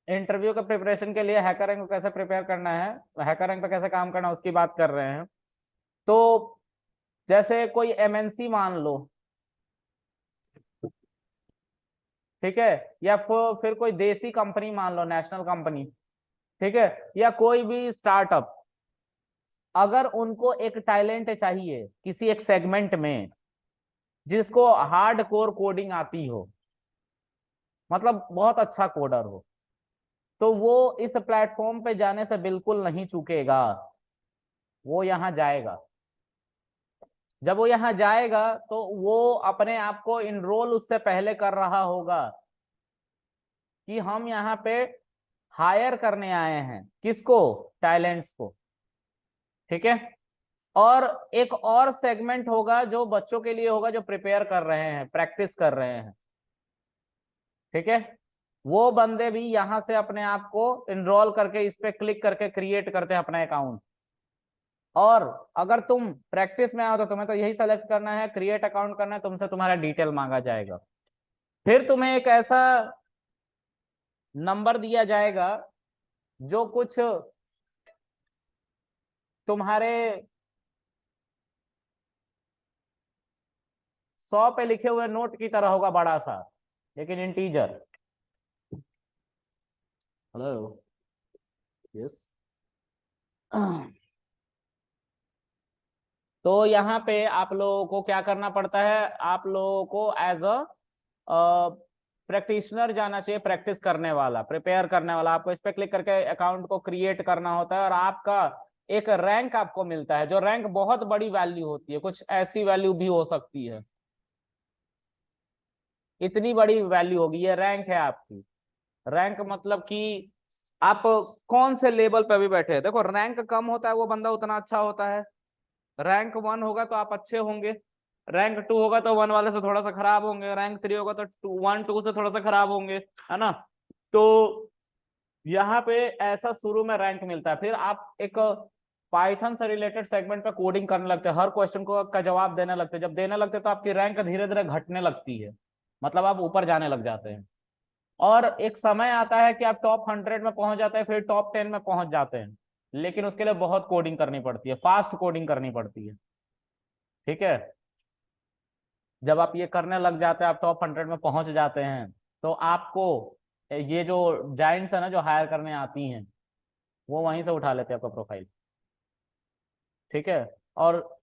Interview के preparation के लिए हैकर रैंक को कैसे प्रिपेयर करना है, हैकर रैंक पे कैसे काम करना है उसकी बात कर रहे हैं। तो जैसे कोई एमएनसी मान लो, ठीक है, या फिर कोई देसी कंपनी मान लो, नेशनल कंपनी, ठीक है, या कोई भी स्टार्टअप, अगर उनको एक टैलेंट चाहिए किसी एक सेगमेंट में जिसको हार्ड कोर कोडिंग आती हो, मतलब बहुत अच्छा कोडर हो, तो वो इस प्लेटफॉर्म पे जाने से बिल्कुल नहीं चूकेगा। वो यहाँ जाएगा। जब वो यहाँ जाएगा तो वो अपने आप को इनरोल उससे पहले कर रहा होगा कि हम यहाँ पे हायर करने आए हैं किसको, टैलेंट्स को, ठीक है। और एक और सेगमेंट होगा जो बच्चों के लिए होगा, जो प्रिपेयर कर रहे हैं, प्रैक्टिस कर रहे हैं, ठीक है। वो बंदे भी यहाँ से अपने आप को इनरोल करके इस पे क्लिक करके क्रिएट करते हैं अपना अकाउंट। और अगर तुम प्रैक्टिस में आओ तो तुम्हें तो यही सेलेक्ट करना है, क्रिएट अकाउंट करना है, तुमसे तुम्हारा डिटेल मांगा जाएगा। फिर तुम्हें एक ऐसा नंबर दिया जाएगा जो कुछ तुम्हारे 100 पे लिखे हुए नोट की तरह होगा, बड़ा सा, लेकिन इंटीजर। Hello, yes. तो यहाँ पे आप लोगों को क्या करना पड़ता है, आप लोगों को एज अ प्रैक्टिशनर जाना चाहिए, प्रैक्टिस करने वाला, प्रिपेयर करने वाला। आपको इस पे क्लिक करके अकाउंट को क्रिएट करना होता है और आपका एक रैंक आपको मिलता है, जो रैंक बहुत बड़ी वैल्यू होती है, कुछ ऐसी वैल्यू भी हो सकती है, इतनी बड़ी वैल्यू होगी, ये रैंक है आपकी। रैंक मतलब कि आप कौन से लेवल पे भी बैठे हैं। देखो, रैंक कम होता है वो बंदा उतना अच्छा होता है, रैंक 1 होगा तो आप अच्छे होंगे, रैंक 2 होगा तो 1 वाले से थोड़ा सा खराब होंगे, रैंक 3 होगा तो 1 2 से थोड़ा सा खराब होंगे, है ना। तो यहाँ पे ऐसा शुरू में रैंक मिलता है, फिर आप एक पाइथन से रिलेटेड सेगमेंट पे कोडिंग करने लगते हैं, हर क्वेश्चन को का जवाब देने लगते हैं। जब देने लगते हैं तो आपकी रैंक धीरे धीरे घटने लगती है, मतलब आप ऊपर जाने लग जाते हैं। और एक समय आता है कि आप टॉप 100 में पहुंच जाते हैं, फिर टॉप 10 में पहुंच जाते हैं, लेकिन उसके लिए बहुत कोडिंग करनी पड़ती है, फास्ट कोडिंग करनी पड़ती है, ठीक है। जब आप ये करने लग जाते हैं, आप टॉप 100 में पहुंच जाते हैं, तो आपको ये जो जाइंट्स है ना, जो हायर करने आती हैं, वो वहीं से उठा लेते हैं आपका प्रोफाइल, ठीक है। और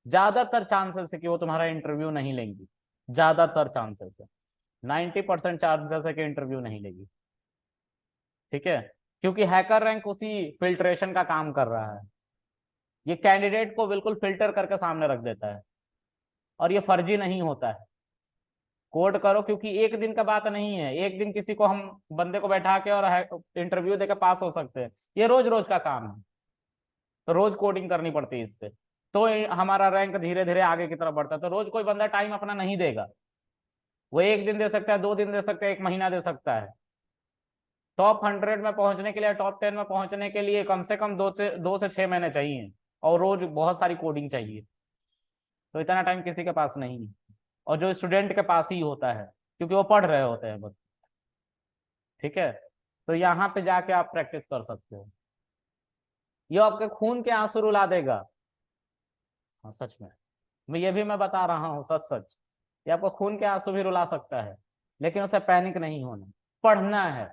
ज्यादातर चांसेस है कि वो तुम्हारा इंटरव्यू नहीं लेंगी, ज्यादातर चांसेस है, 90% चांसेस है कि इंटरव्यू नहीं लेगी, ठीक है। क्योंकि हैकर रैंक उसी फिल्ट्रेशन का काम कर रहा है, ये कैंडिडेट को बिल्कुल फिल्टर करके सामने रख देता है, और ये फर्जी नहीं होता है। कोड करो, क्योंकि एक दिन का बात नहीं है, एक दिन किसी को हम बंदे को बैठा के और इंटरव्यू देकर पास हो सकते हैं, ये रोज रोज का काम है। तो रोज कोडिंग करनी पड़ती है इस पे, तो हमारा रैंक धीरे धीरे आगे की तरफ बढ़ता है। तो रोज कोई बंदा टाइम अपना नहीं देगा, वो एक दिन दे सकता है, 2 दिन दे सकता है, एक महीना दे सकता है। टॉप 100 में पहुंचने के लिए, टॉप 10 में पहुंचने के लिए कम से कम 2 से 6 महीने चाहिए, और रोज बहुत सारी कोडिंग चाहिए। तो इतना टाइम किसी के पास नहीं है, और जो स्टूडेंट के पास ही होता है, क्योंकि वो पढ़ रहे होते हैं बस, ठीक है। तो यहाँ पे जाके आप प्रैक्टिस कर सकते हो, ये आपके खून के आंसू रुला देगा। हाँ सच में, ये भी मैं बता रहा हूँ, सच सच, ये आपको खून के आंसू भी रुला सकता है, लेकिन उसे पैनिक नहीं होना, पढ़ना है,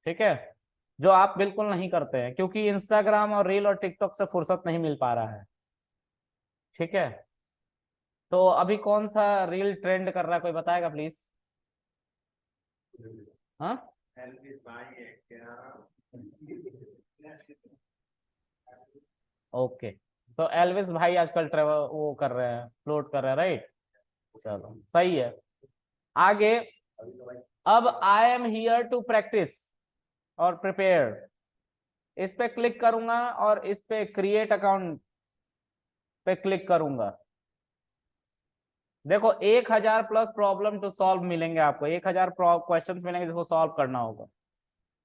ठीक है। जो आप बिल्कुल नहीं करते हैं, क्योंकि इंस्टाग्राम और रील और टिकटॉक से फुर्सत नहीं मिल पा रहा है, ठीक है। तो अभी कौन सा रील ट्रेंड कर रहा है, कोई बताएगा प्लीज। हाँ, ओके। तो एल्विस भाई आजकल ट्रेवल वो कर रहे हैं, फ्लोट कर रहे हैं, राइट। चलो सही है। आगे, अब I am here to practice और प्रिपेयर, इस पे क्लिक करूंगा और इस पे क्रिएट अकाउंट पे क्लिक करूंगा। देखो, 1000+ प्रॉब्लम टू सॉल्व मिलेंगे आपको, 1000 क्वेश्चन मिलेंगे जिसको सॉल्व करना होगा।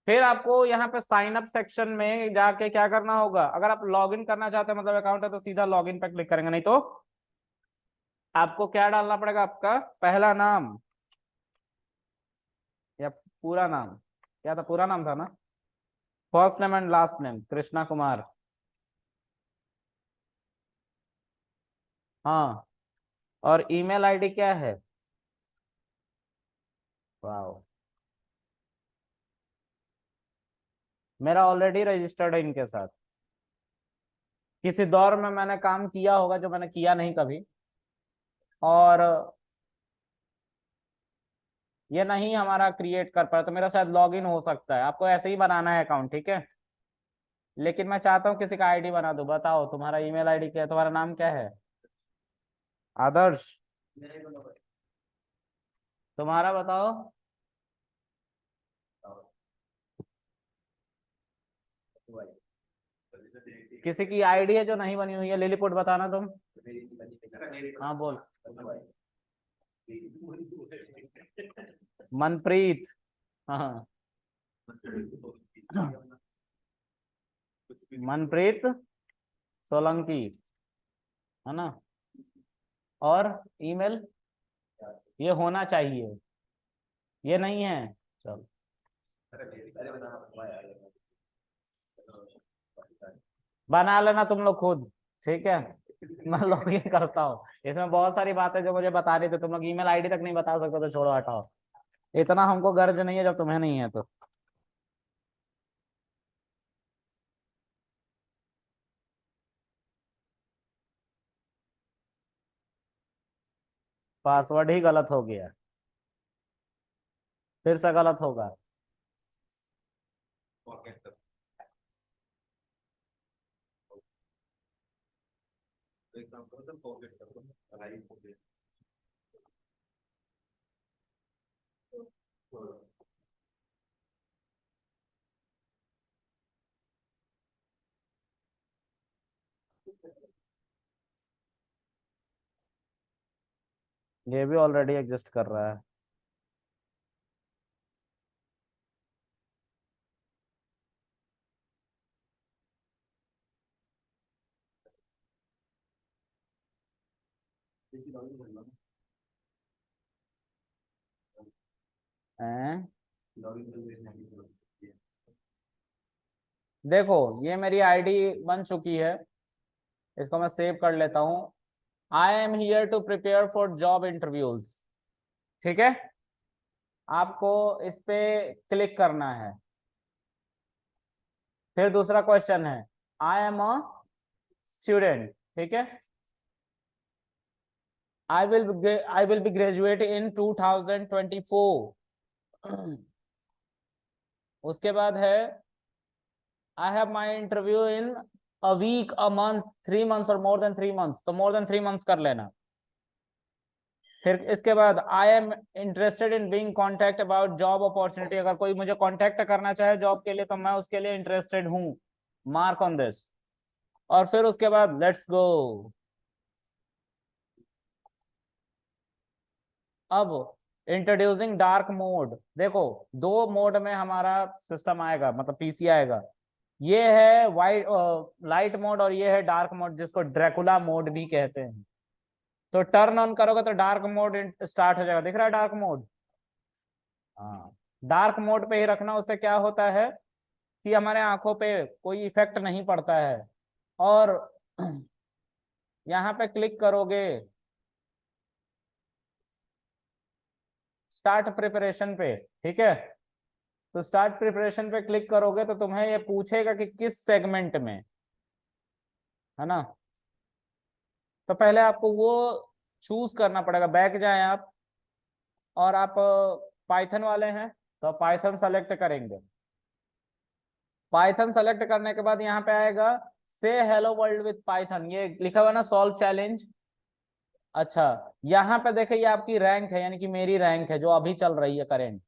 फिर आपको यहाँ पे साइन अप सेक्शन में जाके क्या करना होगा, अगर आप लॉग इन करना चाहते हैं, मतलब अकाउंट है, तो सीधा लॉग इन पे क्लिक करेंगे, नहीं तो आपको क्या डालना पड़ेगा, आपका पहला नाम या पूरा नाम, क्या था, पूरा नाम था ना? First name and last name Krishna Kumar. हाँ, और ईमेल आईडी क्या है? वाह, मेरा ऑलरेडी रजिस्टर्ड है इनके साथ। किसी दौर में मैंने काम किया होगा जो मैंने किया नहीं कभी, और ये नहीं हमारा क्रिएट कर पाया, तो मेरा शायद लॉगिन हो सकता है। आपको ऐसे ही बनाना है अकाउंट, ठीक है? लेकिन मैं चाहता हूँ किसी का आईडी बना दूं। बताओ तुम्हारा ईमेल आईडी क्या है, तुम्हारा नाम क्या है? आदर्श। तुम्हारा बताओ। किसी की आईडी है जो नहीं बनी हुई है? लिलीपुट बताना तुम। हाँ बोल। मनप्रीत। हाँ, मनप्रीत सोलंकी, है ना? और ईमेल ये होना चाहिए, ये नहीं है। चल, बना लेना तुम लोग खुद, ठीक है? मैं लॉगिन करता हूँ। इसमें बहुत सारी बातें जो मुझे बतानी थी, तुम लोग ईमेल आईडी तक नहीं बता सकते तो छोड़ो, हटाओ। इतना हमको गर्ज नहीं है जब तुम्हें नहीं है तो। पासवर्ड ही गलत हो गया, फिर से गलत होगा। ये भी ऑलरेडी एग्जिस्ट कर रहा है। हैं? देखो, ये मेरी आईडी बन चुकी है, इसको मैं सेव कर लेता हूँ। I am here to prepare for job interviews, ठीक है? आपको इस पे क्लिक करना है। फिर दूसरा क्वेश्चन है, आई एम अ स्टूडेंट, ठीक है? I will be graduate in 2024। उसके बाद है, I have my interview in a week, a month, 3 months और मोर देन 3 months, तो मोर देन 3 months कर लेना। फिर इसके बाद I am interested in being contact about job opportunity, अगर कोई मुझे कॉन्टेक्ट करना चाहे जॉब के लिए तो मैं उसके लिए इंटरेस्टेड हूँ, मार्क ऑन दिस। और फिर उसके बाद लेट्स गो। अब इंट्रोड्यूसिंग डार्क मोड, देखो दो मोड में हमारा सिस्टम आएगा, मतलब पीसी आएगा। ये है वाइट लाइट मोड, और ये है डार्क मोड, जिसको ड्रैकुला मोड भी कहते हैं। तो टर्न ऑन करोगे तो डार्क मोड स्टार्ट हो जाएगा, दिख रहा है डार्क मोड? हाँ, डार्क मोड पे ही रखना, उससे क्या होता है कि हमारे आंखों पे कोई इफेक्ट नहीं पड़ता है। और यहाँ पे क्लिक करोगे स्टार्ट प्रिपरेशन पे, ठीक है? तो स्टार्ट प्रिपरेशन पे क्लिक करोगे तो तुम्हें ये पूछेगा कि किस सेगमेंट में, है ना? तो पहले आपको वो चूज करना पड़ेगा। बैक जाए आप, और आप पाइथन वाले हैं तो पाइथन सेलेक्ट करेंगे। पाइथन सेलेक्ट करने के बाद यहाँ पे आएगा से हेलो वर्ल्ड विथ पाइथन, ये लिखा हुआ ना, सॉल्व चैलेंज। अच्छा, यहाँ पे देखिए ये आपकी रैंक है, यानी कि मेरी रैंक है जो अभी चल रही है करेंट,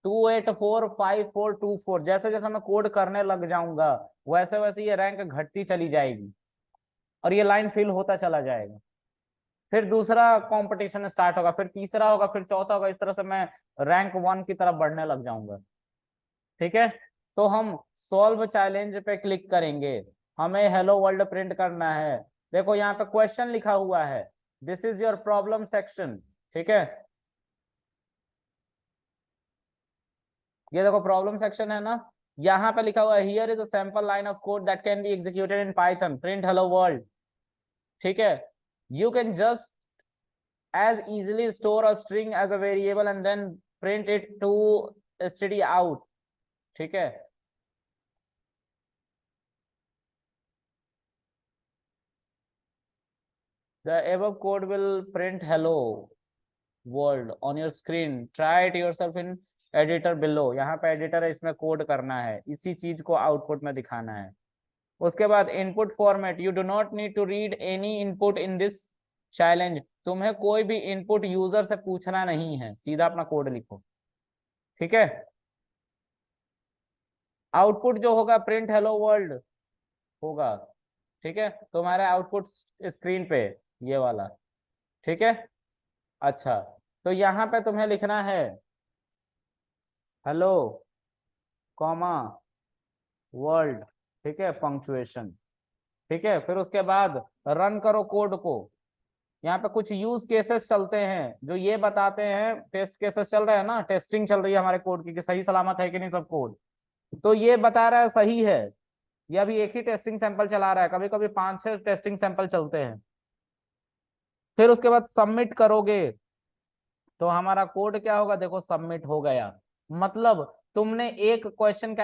2845,424। जैसे जैसे मैं कोड करने लग जाऊंगा वैसे वैसे ये रैंक घटती चली जाएगी, और ये लाइन फिल होता चला जाएगा। फिर दूसरा कंपटीशन स्टार्ट होगा, फिर तीसरा होगा, फिर चौथा होगा, इस तरह से मैं रैंक 1 की तरफ बढ़ने लग जाऊंगा, ठीक है? तो हम सॉल्व चैलेंज पे क्लिक करेंगे, हमें हेलो वर्ल्ड प्रिंट करना है। देखो यहाँ पे क्वेश्चन लिखा हुआ है, this is your problem section, ठीक है? ये देखो प्रॉब्लम सेक्शन है ना, यहाँ पे लिखा हुआ है here is a sample line of code that can be executed in Python, print hello world. ठीक है, you can just as easily store a string as a variable and then print it to std out। ठीक है, the above code will print hello world on your screen, try it yourself in editor below। यहाँ पे editor है, इसमें code करना है, इसी चीज को आउटपुट में दिखाना है। उसके बाद input format, you do not need to read any input in this challenge, तुम्हें कोई भी इनपुट यूजर से पूछना नहीं है, सीधा अपना कोड लिखो। ठीक है, आउटपुट जो होगा प्रिंट हेलो वर्ल्ड होगा। ठीक है, तुम्हारे आउटपुट स्क्रीन पे ये वाला। ठीक है, अच्छा, तो यहाँ पे तुम्हें लिखना है हेलो कॉमा वर्ल्ड। ठीक है, पंक्चुएशन। ठीक है, फिर उसके बाद रन करो कोड को। यहाँ पे कुछ यूज केसेस चलते हैं जो ये बताते हैं, टेस्ट केसेस चल रहे हैं ना, टेस्टिंग चल रही है हमारे कोड की कि सही सलामत है कि नहीं सब कोड। तो ये बता रहा है सही है, ये अभी एक ही टेस्टिंग सैंपल चला रहा है, कभी कभी 5-6 टेस्टिंग सैंपल चलते हैं। फिर उसके बाद सबमिट करोगे तो हमारा कोड क्या होगा, देखो सबमिट हो गया। मतलब तुमने एक क्वेश्चन